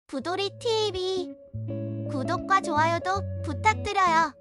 부도리 TV 구독과 좋아요도 부탁드려요.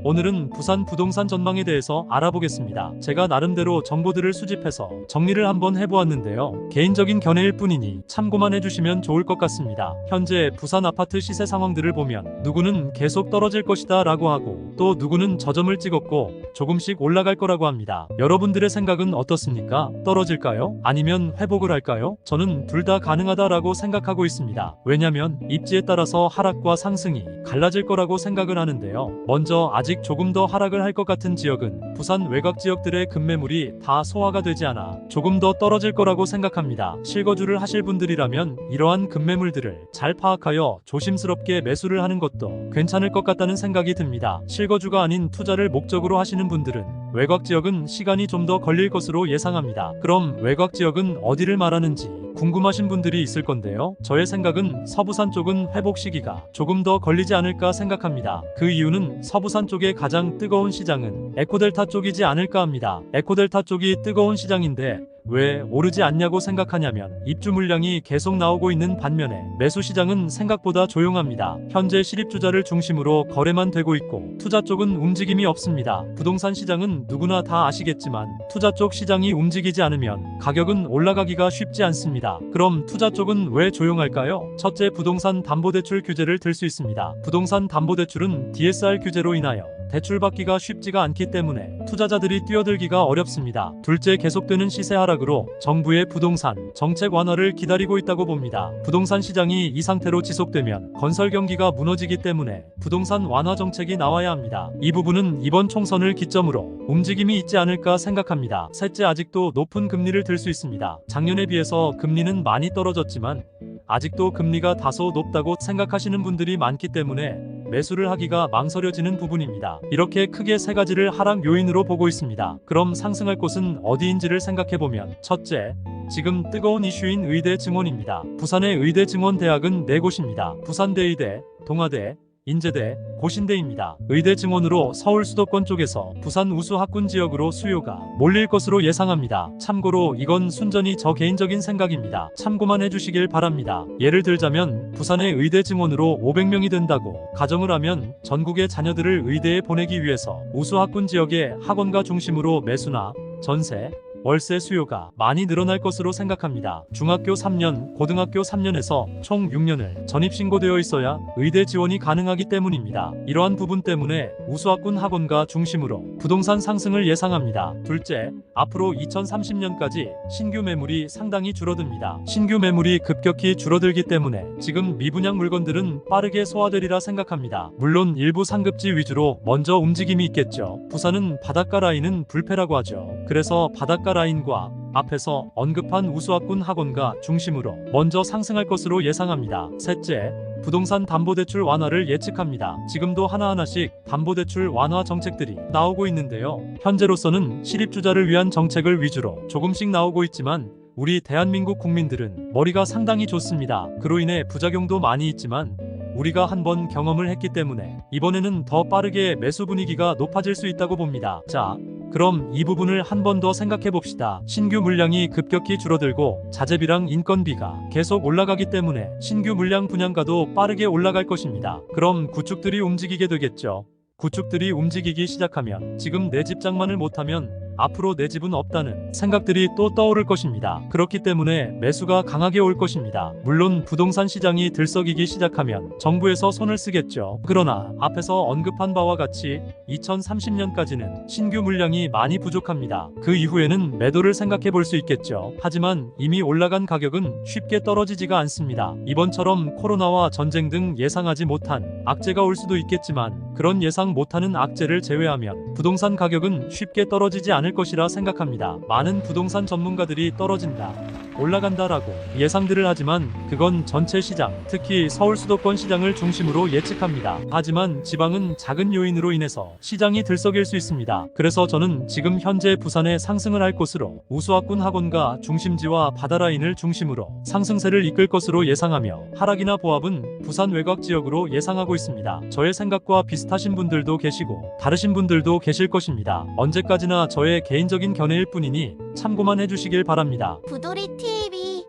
오늘은 부산 부동산 전망에 대해서 알아보겠습니다. 제가 나름대로 정보들을 수집해서 정리를 한번 해보았는데요. 개인적인 견해일 뿐이니 참고만 해주시면 좋을 것 같습니다. 현재 부산 아파트 시세 상황들을 보면 누구는 계속 떨어질 것이다 라고 하고 또 누구는 저점을 찍었고 조금씩 올라갈 거라고 합니다. 여러분들의 생각은 어떻습니까? 떨어질까요? 아니면 회복을 할까요? 저는 둘 다 가능하다라고 생각하고 있습니다. 왜냐면 입지에 따라서 하락과 상승이 갈라질 거라고 생각을 하는데요. 먼저 아직 조금 더 하락을 할 것 같은 지역은 부산 외곽 지역들의 급매물이 다 소화가 되지 않아 조금 더 떨어질 거라고 생각합니다. 실거주를 하실 분들이라면 이러한 급매물들을 잘 파악하여 조심스럽게 매수를 하는 것도 괜찮을 것 같다는 생각이 듭니다. 실거주가 아닌 투자를 목적으로 하시는 분들은 외곽 지역은 시간이 좀 더 걸릴 것으로 예상합니다. 그럼 외곽 지역은 어디를 말하는지 궁금하신 분들이 있을 건데요. 저의 생각은 서부산 쪽은 회복 시기가 조금 더 걸리지 않을까 생각합니다. 그 이유는 서부산 쪽의 가장 뜨거운 시장은 에코델타 쪽이지 않을까 합니다. 에코델타 쪽이 뜨거운 시장인데 왜 오르지 않냐고 생각하냐면 입주 물량이 계속 나오고 있는 반면에 매수 시장은 생각보다 조용합니다. 현재 실입주자를 중심으로 거래만 되고 있고 투자 쪽은 움직임이 없습니다. 부동산 시장은 누구나 다 아시겠지만 투자 쪽 시장이 움직이지 않으면 가격은 올라가기가 쉽지 않습니다. 그럼 투자 쪽은 왜 조용할까요? 첫째, 부동산 담보대출 규제를 들 수 있습니다. 부동산 담보대출은 DSR 규제로 인하여 대출받기가 쉽지가 않기 때문에 투자자들이 뛰어들기가 어렵습니다. 둘째, 계속되는 시세 하락으로 정부의 부동산 정책 완화를 기다리고 있다고 봅니다. 부동산 시장이 이 상태로 지속되면 건설 경기가 무너지기 때문에 부동산 완화 정책이 나와야 합니다. 이 부분은 이번 총선을 기점으로 움직임이 있지 않을까 생각합니다. 셋째, 아직도 높은 금리를 들 수 있습니다. 작년에 비해서 금리는 많이 떨어졌지만 아직도 금리가 다소 높다고 생각하시는 분들이 많기 때문에 매수를 하기가 망설여지는 부분입니다. 이렇게 크게 세 가지를 하락 요인으로 보고 있습니다. 그럼 상승할 곳은 어디인지를 생각해보면 첫째, 지금 뜨거운 이슈인 의대 증원입니다. 부산의 의대 증원 대학은 4곳입니다. 부산대의대, 동아대, 인제대, 고신대입니다. 의대 증원으로 서울 수도권 쪽에서 부산 우수 학군 지역으로 수요가 몰릴 것으로 예상합니다. 참고로 이건 순전히 저 개인적인 생각입니다. 참고만 해주시길 바랍니다. 예를 들자면 부산의 의대 증원으로 500명이 된다고 가정을 하면 전국의 자녀들을 의대에 보내기 위해서 우수 학군 지역의 학원가 중심으로 매수나 전세, 월세 수요가 많이 늘어날 것으로 생각합니다. 중학교 3년, 고등학교 3년에서 총 6년을 전입신고되어 있어야 의대 지원이 가능하기 때문입니다. 이러한 부분 때문에 우수학군 학원가 중심으로 부동산 상승을 예상합니다. 둘째, 앞으로 2030년까지 신규 매물이 상당히 줄어듭니다. 신규 매물이 급격히 줄어들기 때문에 지금 미분양 물건들은 빠르게 소화되리라 생각합니다. 물론 일부 상급지 위주로 먼저 움직임이 있겠죠. 부산은 바닷가 라인은 불패라고 하죠. 그래서 바닷가 라인과 앞에서 언급한 우수학군 학원가 중심으로 먼저 상승할 것으로 예상합니다. 셋째, 부동산 담보대출 완화를 예측합니다. 지금도 하나하나씩 담보대출 완화 정책들이 나오고 있는데요. 현재로서는 실입주자를 위한 정책을 위주로 조금씩 나오고 있지만 우리 대한민국 국민들은 머리가 상당히 좋습니다. 그로 인해 부작용도 많이 있지만 우리가 한번 경험을 했기 때문에 이번에는 더 빠르게 매수 분위기가 높아질 수 있다고 봅니다. 자, 그럼 이 부분을 한 번 더 생각해 봅시다. 신규 물량이 급격히 줄어들고 자재비랑 인건비가 계속 올라가기 때문에 신규 물량 분양가도 빠르게 올라갈 것입니다. 그럼 구축들이 움직이게 되겠죠. 구축들이 움직이기 시작하면 지금 내 집 장만을 못하면 앞으로 내 집은 없다는 생각들이 또 떠오를 것입니다. 그렇기 때문에 매수가 강하게 올 것입니다. 물론 부동산 시장이 들썩이기 시작하면 정부에서 손을 쓰겠죠. 그러나 앞에서 언급한 바와 같이 2030년까지는 신규 물량이 많이 부족합니다. 그 이후에는 매도를 생각해 볼 수 있겠죠. 하지만 이미 올라간 가격은 쉽게 떨어지지가 않습니다. 이번처럼 코로나와 전쟁 등 예상하지 못한 악재가 올 수도 있겠지만 그런 예상 못하는 악재를 제외하면 부동산 가격은 쉽게 떨어지지 않을 것이라 생각합니다. 많은 부동산 전문가들이 떨어진다, 올라간다라고 예상들을 하지만 그건 전체 시장, 특히 서울 수도권 시장을 중심으로 예측합니다. 하지만 지방은 작은 요인으로 인해서 시장이 들썩일 수 있습니다. 그래서 저는 지금 현재 부산에 상승을 할 곳으로 우수학군 학원가 중심지와 바다라인을 중심으로 상승세를 이끌 것으로 예상하며 하락이나 보합은 부산 외곽 지역으로 예상하고 있습니다. 저의 생각과 비슷하신 분들도 계시고 다르신 분들도 계실 것입니다. 언제까지나 저의 개인적인 견해일 뿐이니 참고만 해주시길 바랍니다. 부도리 TV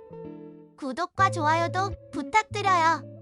구독과 좋아요도 부탁드려요.